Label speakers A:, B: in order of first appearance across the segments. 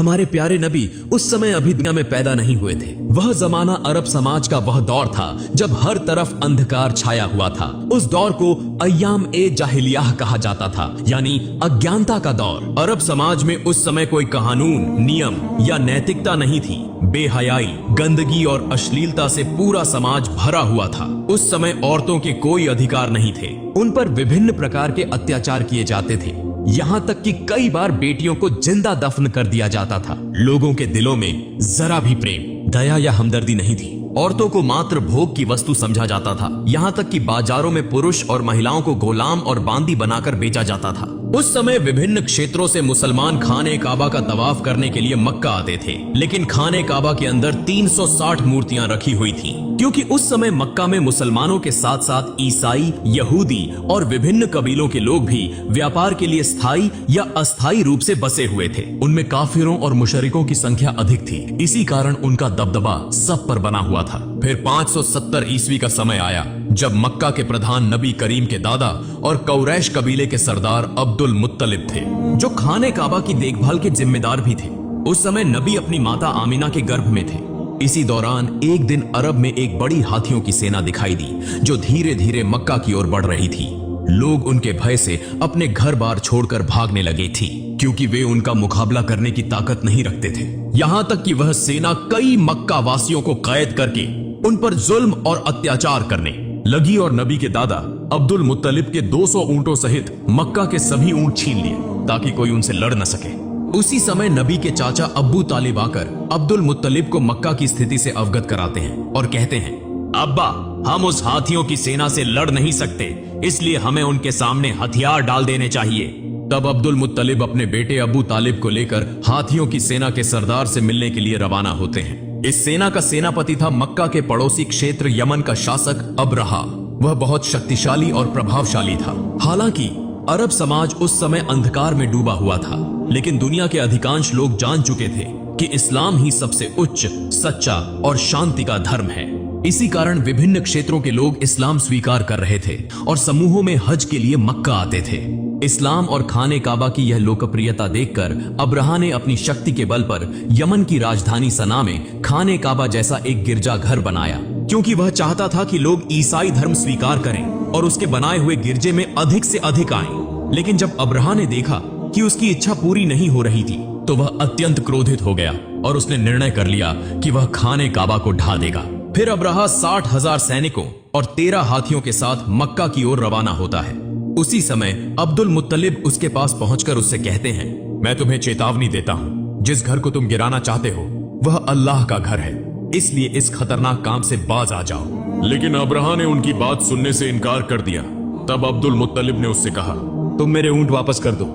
A: हमारे प्यारे नबी उस समय अभी दुनिया में पैदा नहीं हुए थे। वह जमाना अरब समाज का वह दौर था जब हर तरफ अंधकार छाया हुआ था। उस दौर को अय्याम ए जाहिलियाह कहा जाता था, यानी अज्ञानता का दौर। अरब समाज में उस समय कोई कानून, नियम या नैतिकता नहीं थी। बेहयाई, गंदगी और अश्लीलता से पूरा समाज भरा हुआ था। उस समय औरतों के कोई अधिकार नहीं थे। उन पर विभिन्न प्रकार के अत्याचार किए जाते थे, यहाँ तक कि कई बार बेटियों को जिंदा दफन कर दिया जाता था। लोगों के दिलों में जरा भी प्रेम, दया या हमदर्दी नहीं थी। औरतों को मात्र भोग की वस्तु समझा जाता था। यहाँ तक कि बाजारों में पुरुष और महिलाओं को गुलाम और बांदी बनाकर बेचा जाता था। उस समय विभिन्न क्षेत्रों से मुसलमान खाने काबा का तवाफ करने के लिए मक्का आते थे, लेकिन खाने काबा के अंदर 360 मूर्तियां रखी हुई थीं, क्योंकि उस समय मक्का में मुसलमानों के साथ साथ ईसाई, यहूदी और विभिन्न कबीलों के लोग भी व्यापार के लिए स्थायी या अस्थायी रूप से बसे हुए थे। उनमें काफिरों और मुशरिकों की संख्या अधिक थी, इसी कारण उनका दबदबा सब पर बना हुआ था। फिर 570 ईस्वी का समय आया जब मक्का के प्रधान नबी करीम के दादा और कौरैश कबीले के सरदार अब्दुल मुत्तलिब थे, जो खाने काबा की देखभाल के जिम्मेदार भी थे। उस समय नबी अपनी माता आमिना के गर्भ में थे। इसी दौरान एक दिन अरब में एक बड़ी हाथियों की सेना दिखाई दी, जो धीरे धीरे मक्का की ओर बढ़ रही थी। लोग उनके भय से अपने घर बार छोड़कर भागने लगे थी, क्योंकि वे उनका मुकाबला करने की ताकत नहीं रखते थे। यहाँ तक कि वह सेना कई मक्का वासियों को कैद करके उन पर जुल्म और अत्याचार करने लगी और नबी के दादा अब्दुल मुत्तलिब के 200 ऊंटों सहित मक्का के सभी ऊंट छीन लिए, ताकि कोई उनसे लड़ न सके। उसी समय नबी के चाचा अब्बू तालिब आकर अब्दुल मुत्तलिब को मक्का की स्थिति से अवगत कराते हैं और कहते हैं, अब्बा, हम उस हाथियों की सेना से लड़ नहीं सकते, इसलिए हमें उनके सामने हथियार डाल देने चाहिए। तब अब्दुल मुत्तलिब अपने बेटे अबू तालिब को लेकर हाथियों की सेना के सरदार से मिलने के लिए रवाना होते हैं। इस सेना का सेनापति था मक्का के पड़ोसी क्षेत्र यमन का शासक अब्रहा। वह बहुत शक्तिशाली और प्रभावशाली था। हालांकि अरब समाज उस समय अंधकार में डूबा हुआ था, लेकिन दुनिया के अधिकांश लोग जान चुके थे कि इस्लाम ही सबसे उच्च, सच्चा और शांति का धर्म है। इसी कारण विभिन्न क्षेत्रों के लोग इस्लाम स्वीकार कर रहे थे और समूहों में हज के लिए मक्का आते थे। इस्लाम और खाने काबा की यह लोकप्रियता देखकर अब्रहा ने अपनी शक्ति के बल पर यमन की राजधानी सना में खाने काबा जैसा एक गिरजाघर बनाया, क्योंकि वह चाहता था कि लोग ईसाई धर्म स्वीकार करें और उसके बनाए हुए गिरजे में अधिक से अधिक आएं। लेकिन जब अब्रहा ने देखा कि उसकी इच्छा पूरी नहीं हो रही थी, तो वह अत्यंत क्रोधित हो गया और उसने निर्णय कर लिया कि वह खाने काबा को ढा देगा। फिर अब्रहा 60,000 सैनिकों और 13 हाथियों के साथ मक्का की ओर रवाना होता है। उसी समय अब्दुल मुत्तलिब उसके पास पहुंचकर उससे कहते हैं, मैं तुम्हें चेतावनी देता हूं, जिस घर को तुम गिराना चाहते हो वह अल्लाह का घर है, इसलिए इस खतरनाक काम से बाज आ जाओ। लेकिन अब्रहा ने उनकी बात सुनने से इनकार कर दिया। तब अब्दुल मुत्तलिब ने उससे कहा, तुम मेरे ऊंट वापस कर दो।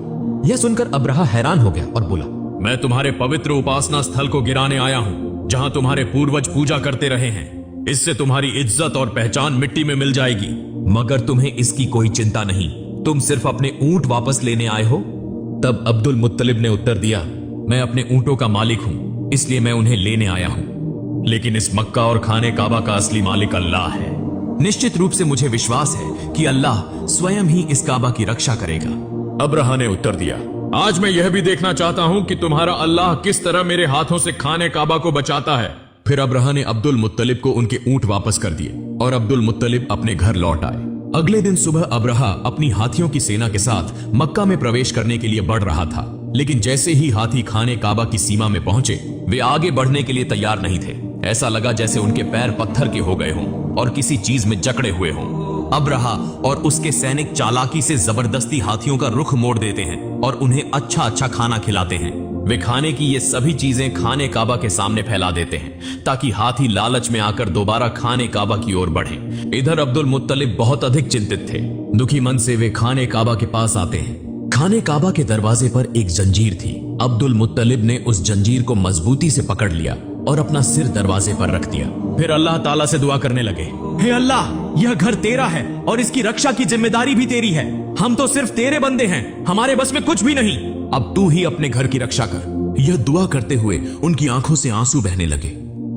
B: यह सुनकर अब्रहा हैरान हो गया और बोला,
A: मैं तुम्हारे पवित्र उपासना स्थल को गिराने आया हूँ, जहाँ तुम्हारे पूर्वज पूजा करते रहे हैं। इससे तुम्हारी इज्जत और पहचान मिट्टी में मिल जाएगी।
B: मगर तुम्हें इसकी कोई चिंता नहीं, तुम सिर्फ अपने ऊंट वापस लेने आए हो।
A: तब अब्दुल मुत्तलिब ने उत्तर दिया, मैं अपने ऊंटों का मालिक हूँ, इसलिए मैं उन्हें लेने आया हूँ, लेकिन इस मक्का और खाने काबा का असली मालिक अल्लाह है।
B: निश्चित रूप से मुझे विश्वास है कि अल्लाह स्वयं ही इस काबा की रक्षा करेगा।
A: अब्रहा ने उत्तर दिया, आज मैं यह भी देखना चाहता हूँ कि तुम्हारा अल्लाह किस तरह मेरे हाथों से खाने काबा को बचाता है। फिर अब्रहा ने अब्दुल मुत्तलिब को उनके ऊंट वापस कर दिए और अब्दुल मुत्तलिब अपने घर लौट आए। अगले दिन सुबह अब्रहा अपनी हाथियों की सेना के साथ मक्का में प्रवेश करने के लिए बढ़ रहा था, लेकिन जैसे ही हाथी खाने काबा की सीमा में पहुंचे, वे आगे बढ़ने के लिए तैयार नहीं थे। ऐसा लगा जैसे उनके पैर पत्थर के हो गए हों और किसी चीज में जकड़े हुए हों। अब्रहा और उसके सैनिक चालाकी से जबरदस्ती हाथियों का रुख मोड़ देते हैं और उन्हें अच्छा अच्छा खाना खिलाते हैं। वे खाने की ये सभी चीजें खाने काबा के सामने फैला देते हैं, ताकि हाथी लालच में आकर दोबारा खाने काबा की ओर बढ़े। इधर अब्दुल मुत्तलिब बहुत अधिक चिंतित थे। दुखी मन से वे खाने काबा के पास आते हैं। खाने काबा के दरवाजे पर एक जंजीर थी। अब्दुल मुत्तलिब ने उस जंजीर को मजबूती से पकड़ लिया और अपना सिर दरवाजे पर रख दिया। फिर अल्लाह ताला से दुआ करने लगे, हे अल्लाह, यह घर तेरा है और इसकी रक्षा की जिम्मेदारी भी तेरी है। हम तो सिर्फ तेरे बंदे हैं, हमारे बस में कुछ भी नहीं। अब तू ही अपने घर की रक्षा कर। यह दुआ करते हुए उनकी आंखों से आंसू बहने लगे।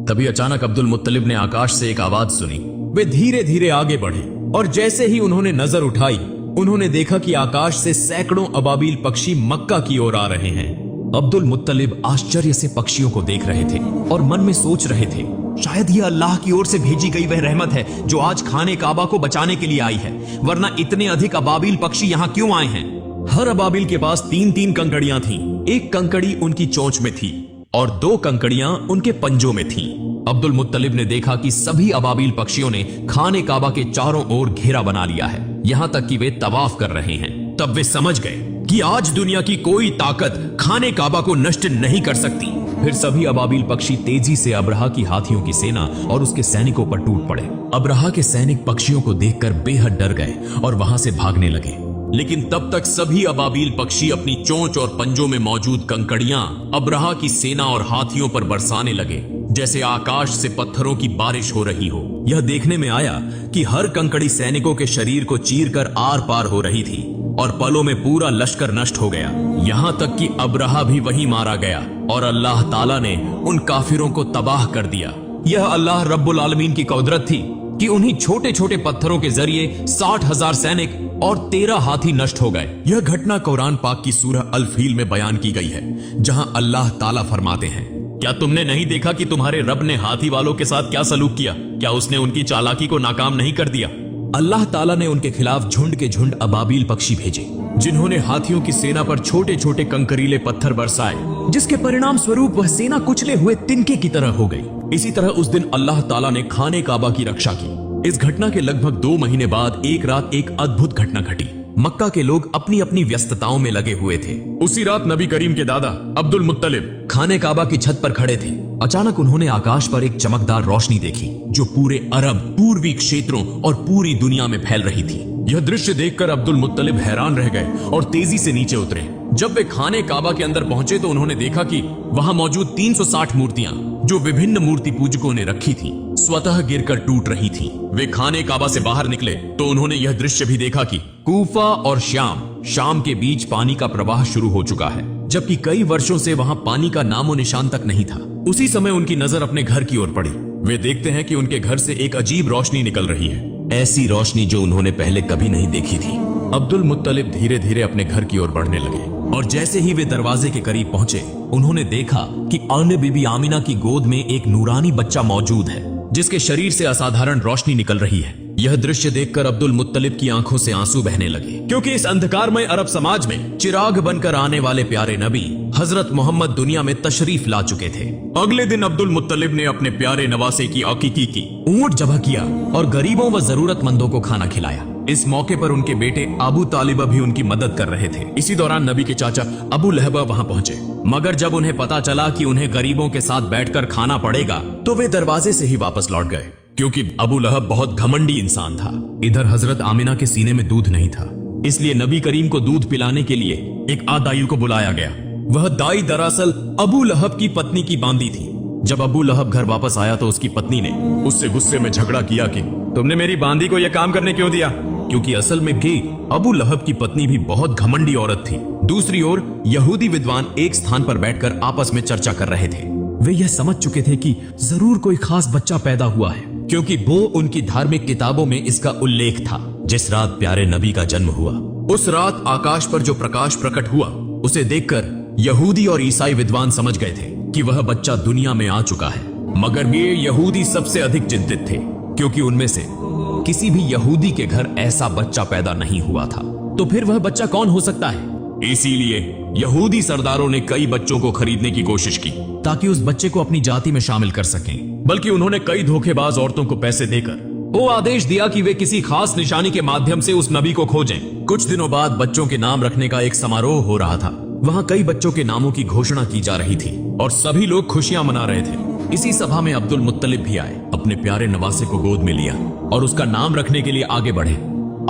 A: तभी अचानक अब्दुल मुत्तलिब ने आकाश से एक आवाज सुनी। वे धीरे धीरे आगे बढ़े और जैसे ही उन्होंने नजर उठाई, उन्होंने देखा कि आकाश से सैकड़ों अबाबील पक्षी मक्का की ओर आ रहे हैं। अब्दुल मुत्तलिब आश्चर्य से पक्षियों को देख रहे थे और मन में सोच रहे थे, शायद यह अल्लाह की ओर से भेजी गई वह रहमत है जो आज खाने काबा को बचाने के लिए आई है, वरना इतने अधिक अबाबिल पक्षी यहाँ क्यों आए हैं। हर अबाबिल के पास 3-3 कंकड़ियां थीं। एक कंकड़ी उनकी चोंच में थी और 2 कंकड़ियां उनके पंजों में थीं। अब्दुल मुत्तलिब ने देखा कि सभी अबाबिल पक्षियों ने खाने काबा के चारों ओर घेरा बना लिया है, यहाँ तक कि वे तवाफ कर रहे हैं। तब वे समझ गए कि आज दुनिया की कोई ताकत खाने काबा को नष्ट नहीं कर सकती। फिर सभी अबाबिल पक्षी तेजी से अब्रहा की हाथियों की सेना और उसके सैनिकों पर टूट पड़े। अब्रहा के सैनिक पक्षियों को देखकर बेहद डर गए और वहां से भागने लगे, लेकिन तब तक सभी अबाबिल पक्षी अपनी चोंच और पंजों में मौजूद कंकड़ियां अब्रहा की सेना और हाथियों पर बरसाने लगे, जैसे आकाश से पत्थरों की बारिश हो रही हो। यह देखने में आया कि हर कंकड़ी सैनिकों के शरीर को चीरकर आर पार हो रही थी और पलों में पूरा लश्कर नष्ट हो गया। यहाँ तक कि अब्रहा भी वहीं मारा गया और अल्लाह ताला ने उन काफिरों को तबाह कर दिया। यह अल्लाह रब्बुल आलमीन की कुदरत थी कि उन्हीं छोटे छोटे पत्थरों के जरिए 60,000 सैनिक और 13 हाथी नष्ट हो गए। यह घटना कुरान पाक की सूरह अल फील में बयान की गई है, जहां अल्लाह ताला फरमाते हैं, क्या तुमने नहीं देखा कि तुम्हारे रब ने हाथी वालों के साथ क्या सलूक किया? क्या उसने उनकी चालाकी को नाकाम नहीं कर दिया? अल्लाह ताला ने उनके खिलाफ झुंड के झुंड अबाबिल पक्षी भेजे, जिन्होंने हाथियों की सेना पर छोटे छोटे कंकरीले पत्थर बरसाए, जिसके परिणाम स्वरूप वह सेना कुचले हुए तिनके की तरह हो गई। इसी तरह उस दिन अल्लाह ताला ने खाने काबा की रक्षा की। इस घटना के लगभग 2 महीने बाद एक रात एक अद्भुत घटना घटी। मक्का के लोग अपनी अपनी व्यस्तताओं में लगे हुए थे। उसी रात नबी करीम के दादा अब्दुल मुत्तलिब खाने काबा की छत पर खड़े थे। अचानक उन्होंने आकाश पर एक चमकदार रोशनी देखी जो पूरे अरब, पूर्वी क्षेत्रों और पूरी दुनिया में फैल रही थी। यह दृश्य देखकर अब्दुल मुत्तलिब हैरान रह गए और तेजी से नीचे उतरे। जब वे खाने काबा के अंदर पहुंचे तो उन्होंने देखा कि वहां मौजूद 360 मूर्तियां जो विभिन्न मूर्ति पूजकों ने रखी थी, स्वतः गिरकर टूट रही थीं। वे खाने काबा से बाहर निकले तो उन्होंने यह दृश्य भी देखा कि कूफा और शाम के बीच पानी का प्रवाह शुरू हो चुका है, जबकि कई वर्षों से वहां पानी का नामो निशान तक नहीं था। उसी समय उनकी नजर अपने घर की ओर पड़ी। वे देखते हैं कि उनके घर से एक अजीब रोशनी निकल रही है, ऐसी रोशनी जो उन्होंने पहले कभी नहीं देखी थी। अब्दुल मुत्तलिब धीरे धीरे अपने घर की ओर बढ़ने लगे और जैसे ही वे दरवाजे के करीब पहुंचे, उन्होंने देखा कि अन्य बीबी आमिना की गोद में एक नूरानी बच्चा मौजूद है, जिसके शरीर से असाधारण रोशनी निकल रही है। यह दृश्य देखकर अब्दुल मुत्तलिब की आंखों से आंसू बहने लगे, क्योंकि इस अंधकारमय अरब समाज में चिराग बनकर आने वाले प्यारे नबी हजरत मोहम्मद दुनिया में तशरीफ ला चुके थे। अगले दिन अब्दुल मुत्तलिब ने अपने प्यारे नवासे की अकीकी की, ऊंट जबह किया और गरीबों व जरूरतमंदों को खाना खिलाया। इस मौके पर उनके बेटे अबू तालिब भी उनकी मदद कर रहे थे। इसी दौरान नबी के चाचा अबू लहब वहां पहुंचे, मगर जब उन्हें पता चला कि उन्हें गरीबों के साथ बैठकर खाना पड़ेगा तो वे दरवाजे से ही वापस लौट गए, क्योंकि अबू लहब बहुत घमंडी इंसान था। इधर हजरत आमिना के सीने में दूध नहीं था, इसलिए नबी करीम को दूध पिलाने के लिए एक आदाई को बुलाया गया। वह दाई दरअसल अबू लहब की पत्नी की बांदी थी। जब अबू लहब घर वापस आया तो उसकी पत्नी ने उससे गुस्से में झगड़ा किया कि तुमने मेरी बांदी को यह काम करने क्यों दिया, क्योंकि असल में भी अबू लहब की पत्नी भी बहुत घमंडी औरत थी। दूसरी ओर यहूदी विद्वान एक स्थान पर बैठकर आपस में चर्चा कर रहे थे। वे यह समझ चुके थे कि जरूर कोई खास बच्चा पैदा हुआ है, क्योंकि वो उनकी धार्मिक किताबों में इसका उल्लेख था। जिस रात प्यारे नबी का जन्म हुआ, उस रात आकाश पर जो प्रकाश प्रकट हुआ, उसे देखकर यहूदी और ईसाई विद्वान समझ गए थे कि वह बच्चा दुनिया में आ चुका है। मगर वे यहूदी सबसे अधिक चिंतित थे, क्योंकि उनमें से किसी भी यहूदी के घर ऐसा बच्चा पैदा नहीं हुआ था। तो फिर वह बच्चा कौन हो सकता है? इसीलिए यहूदी सरदारों ने कई बच्चों को खरीदने की कोशिश की ताकि उस बच्चे को अपनी जाति में शामिल कर सकें। बल्कि उन्होंने कई धोखेबाज औरतों को पैसे देकर वो आदेश दिया कि वे किसी खास निशानी के माध्यम से उस नबी को खोजें। कुछ दिनों बाद बच्चों के नाम रखने का एक समारोह हो रहा था। वहां कई बच्चों के नामों की घोषणा की जा रही थी और सभी लोग खुशियां मना रहे थे। इसी सभा में अब्दुल मुत्तलिब भी आए, अपने प्यारे नवासे को गोद में लिया और उसका नाम रखने के लिए आगे बढ़े।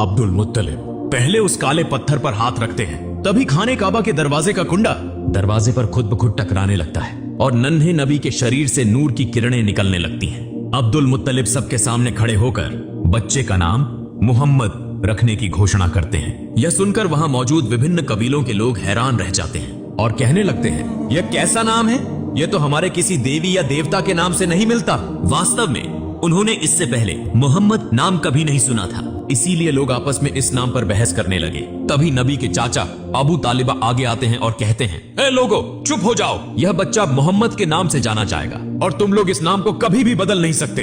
A: अब्दुल मुत्तलिब पहले उस काले पत्थर पर हाथ रखते हैं, तभी खाने काबा के दरवाजे का कुंडा दरवाजे पर खुद ब खुद टकराने लगता है और नन्हे नबी के शरीर से नूर की किरणें निकलने लगती हैं। अब्दुल मुत्तलिब सबके सामने खड़े होकर बच्चे का नाम मोहम्मद रखने की घोषणा करते हैं। यह सुनकर वहां मौजूद विभिन्न कबीलों के लोग हैरान रह जाते हैं और कहने लगते हैं, यह कैसा नाम है? यह तो हमारे किसी देवी या देवता के नाम से नहीं मिलता। वास्तव में उन्होंने इससे पहले मोहम्मद नाम कभी नहीं सुना था, इसीलिए लोग आपस में इस नाम पर बहस करने लगे। तभी नबी के चाचा अबू तालिबा आगे आते हैं और कहते हैं, ए लोगो, चुप हो जाओ, यह बच्चा मोहम्मद के नाम से जाना जाएगा और तुम लोग इस नाम को कभी भी बदल नहीं सकते।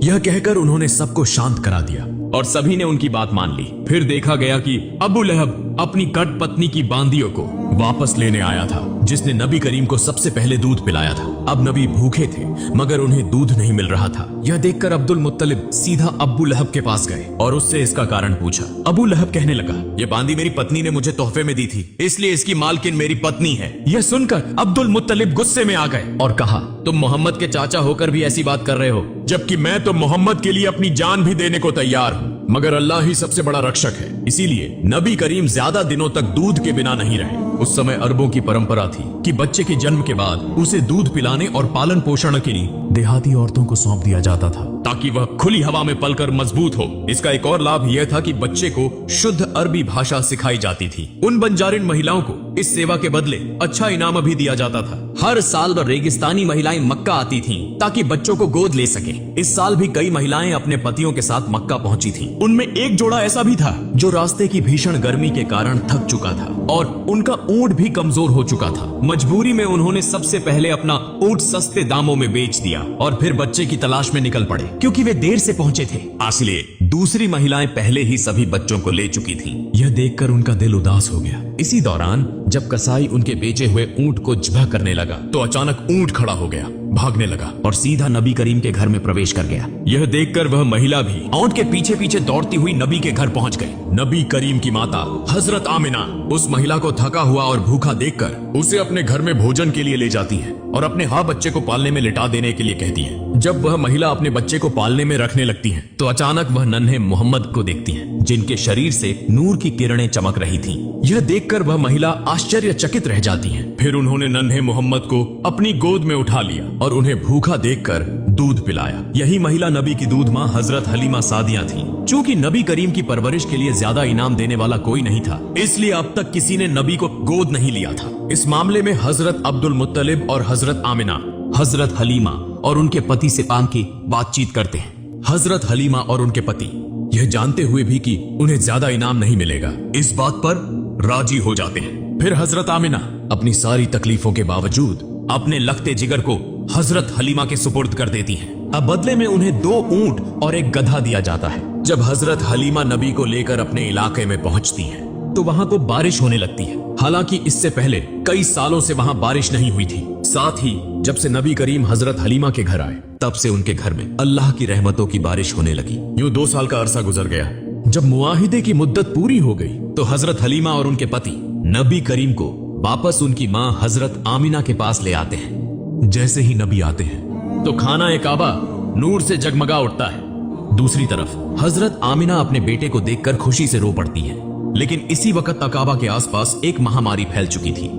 A: यह कहकर उन्होंने सबको शांत करा दिया और सभी ने उनकी बात मान ली। फिर देखा गया कि अबू लहब अपनी कट पत्नी की बांदियों को वापस लेने आया था, जिसने नबी करीम को सबसे पहले दूध पिलाया था। अब नबी भूखे थे मगर उन्हें दूध नहीं मिल रहा था। यह देखकर अब्दुल मुत्तलिब सीधा अबू लहब के पास गए और उससे इसका कारण पूछा। अबू लहब कहने लगा, यह बांदी मेरी पत्नी ने मुझे तोहफे में दी थी, इसलिए इसकी मालकिन मेरी पत्नी है। यह सुनकर अब्दुल मुत्तलिब गुस्से में आ गए और कहा, तुम मोहम्मद के चाचा होकर भी ऐसी बात कर रहे हो, जबकि मैं तो मोहम्मद के लिए अपनी जान भी देने को तैयार हूँ, मगर अल्लाह ही सबसे बड़ा रक्षक है। इसीलिए नबी करीम ज्यादा दिनों तक दूध के बिना नहीं रहे। उस समय अरबों की परंपरा थी कि बच्चे के जन्म के बाद उसे दूध पिलाने और पालन पोषण के लिए देहाती औरतों को सौंप दिया जाता था, ताकि वह खुली हवा में पलकर मजबूत हो। इसका एक और लाभ यह था कि बच्चे को शुद्ध अरबी भाषा सिखाई जाती थी। उन बंजारिन महिलाओं को इस सेवा के बदले अच्छा इनाम भी दिया जाता था। हर साल रेगिस्तानी महिलाएं मक्का आती थीं ताकि बच्चों को गोद ले सके। इस साल भी कई महिलाएं अपने पतियों के साथ मक्का पहुंची थीं। उनमें एक जोड़ा ऐसा भी था जो रास्ते की भीषण गर्मी के कारण थक चुका था और उनका ऊंट भी कमजोर हो चुका था। मजबूरी में उन्होंने सबसे पहले अपना ऊंट सस्ते दामों में बेच दिया और फिर बच्चे की तलाश में निकल पड़े, क्योंकि वे देर से पहुंचे थे। इसलिए दूसरी महिलाएं पहले ही सभी बच्चों को ले चुकी थीं। यह देखकर उनका दिल उदास हो गया। इसी दौरान जब कसाई उनके बेचे हुए ऊंट को ज़िबह करने लगा तो अचानक ऊंट खड़ा हो गया, भागने लगा और सीधा नबी करीम के घर में प्रवेश कर गया। यह देखकर वह महिला भी ऊंट के पीछे पीछे दौड़ती हुई नबी के घर पहुंच गई। नबी करीम की माता हजरत आमिना उस महिला को थका हुआ और भूखा देखकर उसे अपने घर में भोजन के लिए ले जाती है और अपने बच्चे को पालने में लिटा देने के लिए कहती है। जब वह महिला अपने बच्चे को पालने में रखने लगती है तो अचानक वह नन्हे मोहम्मद को देखती है, जिनके शरीर से नूर की किरणें चमक रही थीं। यह देखकर वह महिला आश्चर्यचकित रह जाती है। फिर उन्होंने नन्हे मोहम्मद को अपनी गोद में उठा लिया और उन्हें भूखा देखकर दूध पिलाया। यही महिला नबी की दूध माँ हजरत हलीमा सादिया थी। चूंकि नबी करीम की परवरिश के लिए ज्यादा इनाम देने वाला कोई नहीं था, इसलिए अब तक किसी ने नबी को गोद नहीं लिया था। इस मामले में हजरत अब्दुल मुत्तलिब और हजरत आमिना हजरत हलीमा और उनके पति से पान की बातचीत करते हैं। हजरत हलीमा और उनके पति यह जानते हुए भी कि उन्हें ज्यादा इनाम नहीं मिलेगा, इस बात पर राजी हो जाते हैं। फिर हजरत आमिना अपनी सारी तकलीफों के बावजूद अपने लखते जिगर को हजरत हलीमा के सुपुर्द कर देती हैं। अब बदले में उन्हें 2 ऊंट और एक गधा दिया जाता है। जब हजरत हलीमा नबी को लेकर अपने इलाके में पहुंचती हैं, तो वहां को बारिश होने लगती है। हालांकि इससे पहले कई सालों से वहां बारिश नहीं हुई थी। साथ ही जब से नबी करीम हजरत हलीमा के घर आए, तब से उनके घर में अल्लाह की रहमतों की बारिश होने लगी। यूं 2 साल का अरसा गुजर गया। जब मुआहिदे की मुद्दत पूरी हो गई तो हजरत हलीमा और उनके पति नबी करीम को वापस उनकी मां हजरत आमिना के पास ले आते हैं। जैसे ही नबी आते हैं तो खाना काबा नूर से जगमगा उठता है। दूसरी तरफ हजरत आमिना अपने बेटे को देखकर खुशी से रो पड़ती हैं। लेकिन इसी वक्त काबा के आसपास एक महामारी फैल चुकी थी।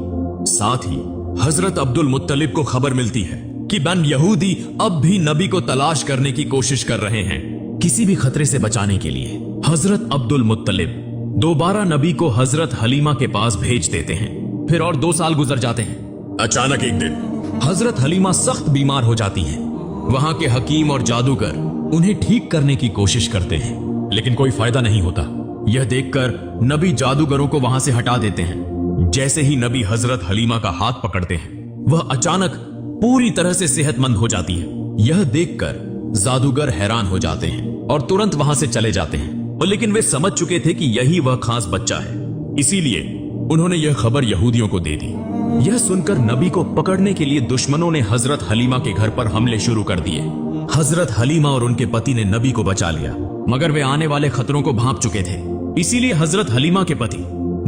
A: साथ ही हजरत अब्दुल मुत्तलिब को खबर मिलती है कि बन यहूदी अब भी नबी को तलाश करने की कोशिश कर रहे हैं। किसी भी खतरे से बचाने के लिए हजरत अब्दुल मुत्तलिब दोबारा नबी को हजरत हलीमा के पास भेज देते हैं। फिर और 2 साल गुजर जाते हैं। अचानक एक दिन हजरत हलीमा सख्त बीमार हो जाती हैं। वहां के हकीम और जादूगर उन्हें ठीक करने की कोशिश करते हैं, लेकिन कोई फायदा नहीं होता। यह देखकर नबी जादूगरों को वहां से हटा देते हैं। जैसे ही नबी हजरत हलीमा का हाथ पकड़ते हैं, वह अचानक पूरी तरह से सेहतमंद हो जाती है। यह देखकर जादूगर हैरान हो जाते हैं और तुरंत वहां से चले जाते हैं। लेकिन वे समझ चुके थे कि यही वह खास बच्चा है, इसीलिए उन्होंने यह खबर यहूदियों को दे दी। यह सुनकर नबी को पकड़ने के लिए दुश्मनों ने हजरत हलीमा के घर पर हमले शुरू कर दिए। हजरत हलीमा और उनके पति ने नबी को बचा लिया, मगर वे आने वाले खतरों को भांप चुके थे। इसीलिए हजरत हलीमा के पति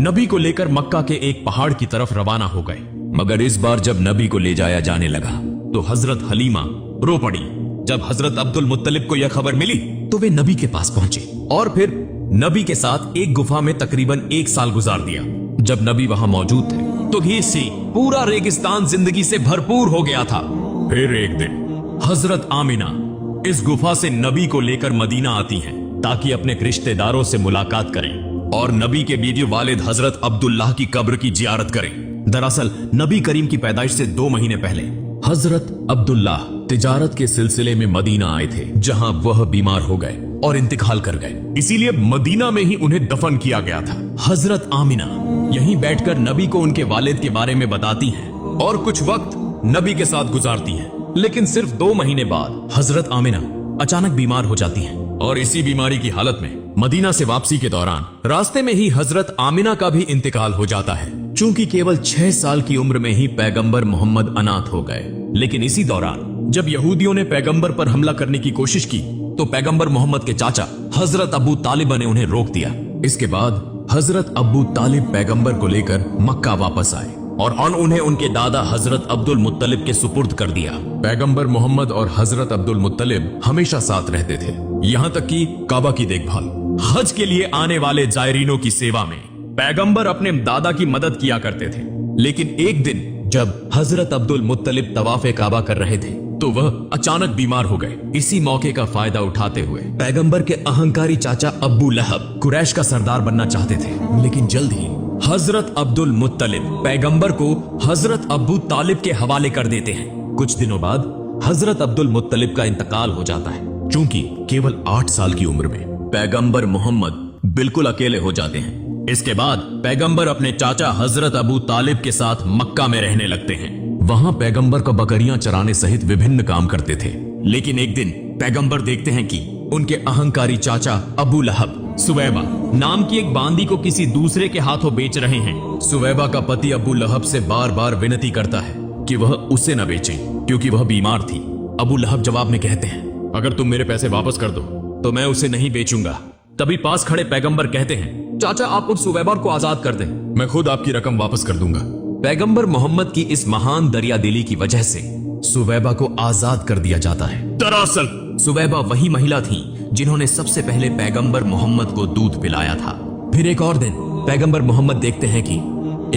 A: नबी को लेकर मक्का के एक पहाड़ की तरफ रवाना हो गए। मगर इस बार जब नबी को ले जाया जाने लगा तो हजरत हलीमा रो पड़ी। जब हजरत अब्दुल मुत्तलिब को यह खबर मिली तो वे नबी के पास पहुंचे और फिर नबी के साथ एक गुफा में तकरीबन 1 साल गुजार दिया। जब नबी वहां मौजूद थे तो भी से पूरा रेगिस्तान जिंदगी से भरपूर हो गया था। फिर एक दिन हजरत आमिना इस गुफा से नबी को लेकर मदीना आती हैं ताकि अपने रिश्तेदारों से मुलाकात करें और नबी के बीवी वालिद हजरत अब्दुल्लाह की कब्र की जियारत करें। दरअसल नबी करीम की पैदाइश से 2 महीने पहले हजरत अब्दुल्लाह तिजारत के सिलसिले में मदीना आए थे, जहां वह बीमार हो गए और इंतकाल कर गए। इसीलिए मदीना में ही उन्हें दफन किया गया था। हजरत आमिना यहीं बैठकर नबी को उनके वालिद के बारे में बताती हैं और कुछ वक्त नबी के साथ गुजारती हैं। लेकिन सिर्फ 2 महीने बाद हजरत आमिना अचानक बीमार हो जाती हैं और इसी बीमारी की हालत में मदीना से वापसी के दौरान रास्ते में ही हजरत आमिना का भी इंतकाल हो जाता है। चूंकि केवल 6 साल की उम्र में ही पैगंबर मोहम्मद अनाथ हो गए। लेकिन इसी दौरान जब यहूदियों ने पैगंबर पर हमला करने की कोशिश की तो पैगंबर मोहम्मद के चाचा हजरत अबू तालिब ने उन्हें रोक दिया। इसके बाद हजरत अबू तालिब पैगंबर को लेकर मक्का वापस आए और उन्हें उनके दादा हजरत अब्दुल मुत्तलिब के सुपुर्द कर दिया। पैगंबर मोहम्मद और हजरत अब्दुल मुत्तलिब हमेशा साथ रहते थे, यहाँ तक कि काबा की देखभाल, हज के लिए आने वाले जायरीनों की सेवा में पैगंबर अपने दादा की मदद किया करते थे। लेकिन एक दिन जब हजरत अब्दुल मुत्तलिब तवाफ़े काबा कर रहे थे तो वह अचानक बीमार हो गए। इसी मौके का फायदा उठाते हुए पैगंबर के अहंकारी चाचा अब्बू लहब कुरैश का सरदार बनना चाहते थे। लेकिन जल्द ही हजरत अब्दुल मुत्तलिब पैगंबर को हजरत अब्बू तालिब के हवाले कर देते हैं। कुछ दिनों बाद हजरत अब्दुल मुत्तलिब का इंतकाल हो जाता है। चूंकि केवल 8 साल की उम्र में पैगंबर मोहम्मद बिल्कुल अकेले हो जाते हैं। इसके बाद पैगंबर अपने चाचा हजरत अबू तालिब के साथ मक्का में रहने लगते हैं। वहां पैगंबर का बकरियां चराने सहित विभिन्न काम करते थे। लेकिन एक दिन पैगंबर देखते हैं कि उनके अहंकारी चाचा अबू लहब सुवैबा नाम की एक बांदी को किसी दूसरे के हाथों बेच रहे हैं। सुवैबा का पति अबू लहब से बार बार विनती करता है कि वह उसे न बेचे क्योंकि वह बीमार थी। अबू लहब जवाब में कहते हैं, अगर तुम मेरे पैसे वापस कर दो तो मैं उसे नहीं बेचूंगा। तभी पास खड़े पैगंबर कहते हैं, चाचा आप उस सुवैबा को आजाद कर दें, मैं खुद आपकी रकम वापस कर दूंगा। पैगंबर मोहम्मद की इस महान दरियादिली की वजह से सुवैबा को आजाद कर दिया जाता है। दरअसल सुवैबा वही महिला थी जिन्होंने सबसे पहले पैगंबर मोहम्मद को दूध पिलाया था। फिर एक और दिन पैगंबर मोहम्मद देखते हैं कि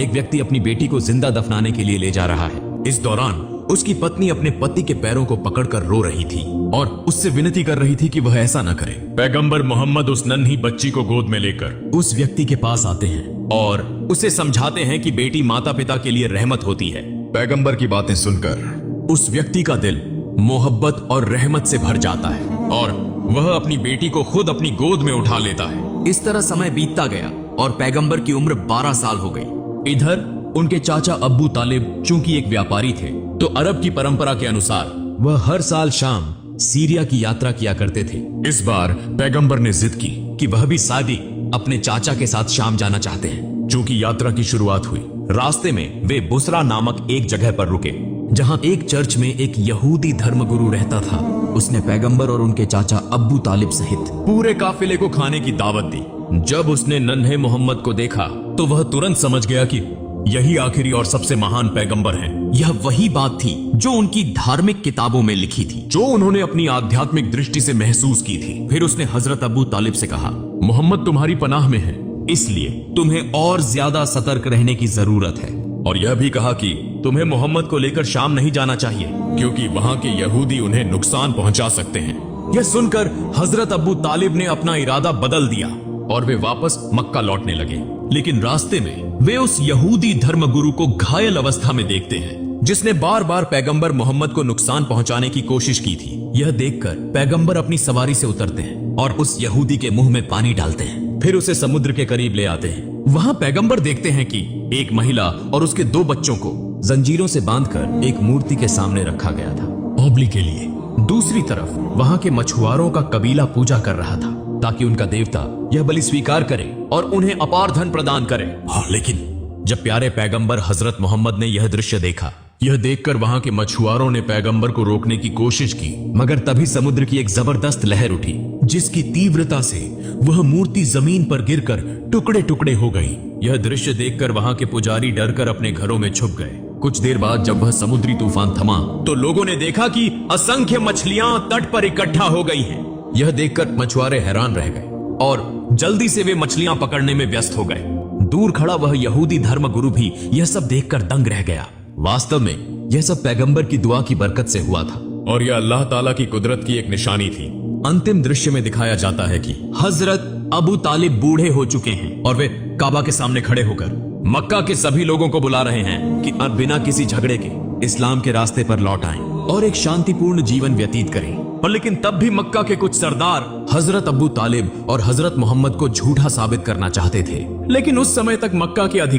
A: एक व्यक्ति अपनी बेटी को जिंदा दफनाने के लिए ले जा रहा है। इस दौरान उसकी पत्नी अपने पति के पैरों को पकड़कर रो रही थी और उससे विनती कर रही थी कि वह ऐसा न करे। पैगंबर मोहम्मद उस नन्ही बच्ची को गोद में लेकर उस व्यक्ति के पास आते हैं और उसे समझाते हैं कि बेटी माता पिता के लिए रहमत होती है। पैगंबर की बातें सुनकर उस व्यक्ति का दिल मोहब्बत और रहमत से भर जाता है और वह अपनी बेटी को खुद अपनी गोद में उठा लेता है। इस तरह समय बीतता गया और पैगंबर की उम्र 12 साल हो गई। इधर उनके चाचा अब्बू तालिब चूंकि एक व्यापारी थे तो अरब की परंपरा के अनुसार वह हर साल शाम सीरिया की यात्रा किया करते थे। इस बार पैगंबर ने जिद की कि वह भी सादी अपने चाचा के साथ शाम जाना चाहते हैं। चूंकि यात्रा की शुरुआत हुई, रास्ते में वे बुसरा नामक एक जगह पर रुके जहां एक चर्च में एक यहूदी धर्मगुरु रहता था। उसने पैगंबर और उनके चाचा अब्बू तालिब सहित पूरे काफिले को खाने की दावत दी। जब उसने नन्हे मोहम्मद को देखा तो वह तुरंत समझ गया कि यही आखिरी और सबसे महान पैगंबर हैं। यह वही बात थी जो उनकी धार्मिक किताबों में लिखी थी, जो उन्होंने अपनी आध्यात्मिक दृष्टि से महसूस की थी। फिर उसने हजरत अबू तालिब से कहा, मोहम्मद तुम्हारी पनाह में है, इसलिए तुम्हें और ज्यादा सतर्क रहने की जरूरत है। और यह भी कहा कि तुम्हें मोहम्मद को लेकर शाम नहीं जाना चाहिए क्योंकि वहां के यहूदी उन्हें नुकसान पहुंचा सकते हैं। यह सुनकर हजरत अबू तालिब ने अपना इरादा बदल दिया और वे वापस मक्का लौटने लगे। लेकिन रास्ते में वे उस यहूदी धर्मगुरु को घायल अवस्था में देखते हैं जिसने बार बार पैगंबर मोहम्मद को नुकसान पहुंचाने की कोशिश की थी। यह देखकर पैगंबर अपनी सवारी से उतरते हैं और उस यहूदी के मुंह में पानी डालते हैं। फिर उसे समुद्र के करीब ले आते हैं। वहां पैगंबर देखते हैं कि एक महिला और उसके 2 बच्चों को जंजीरों से बांधकर एक मूर्ति के सामने रखा गया था ओबली के लिए। दूसरी तरफ वहां के मछुआरों का कबीला पूजा कर रहा था ताकि उनका देवता यह बलि स्वीकार करे और उन्हें अपार धन प्रदान करे। लेकिन जब प्यारे पैगंबर हजरत मोहम्मद ने यह दृश्य देखा, यह देखकर वहां के मछुआरों ने पैगंबर को रोकने की कोशिश की, मगर तभी समुद्र की एक जबरदस्त लहर उठी जिसकी तीव्रता से वह मूर्ति जमीन पर गिरकर टुकड़े टुकड़े हो गई। यह दृश्य देखकर वहां के पुजारी डरकर अपने घरों में छुप गए। कुछ देर बाद जब वह समुद्री तूफान थमा तो लोगों ने देखा कि असंख्य मछलियां तट पर इकट्ठा हो गई हैं। यह देखकर मछुआरे हैरान रह गए और जल्दी से वे मछलियां पकड़ने में व्यस्त हो गए। दूर खड़ा वह यहूदी धर्मगुरु भी यह सब देखकर दंग रह गया। वास्तव में यह सब पैगंबर की दुआ की बरकत से हुआ था और यह अल्लाह ताला की कुदरत की एक निशानी थी। अंतिम दृश्य में दिखाया जाता है कि हजरत अबू तालिब बूढ़े हो चुके हैं और वे काबा के सामने खड़े होकर मक्का के सभी लोगों को बुला रहे हैं कि अब बिना किसी झगड़े के इस्लाम के रास्ते पर लौट आएं। और एक शांतिपूर्ण जीवन व्यतीत करें। और लेकिन तब भी मक्का के कुछ सरदार हजरत अबू तालिब और हजरत मोहम्मद को झूठा साबित करना चाहते थे।
B: लेकिन उस समय तक मक्का के अधिकारी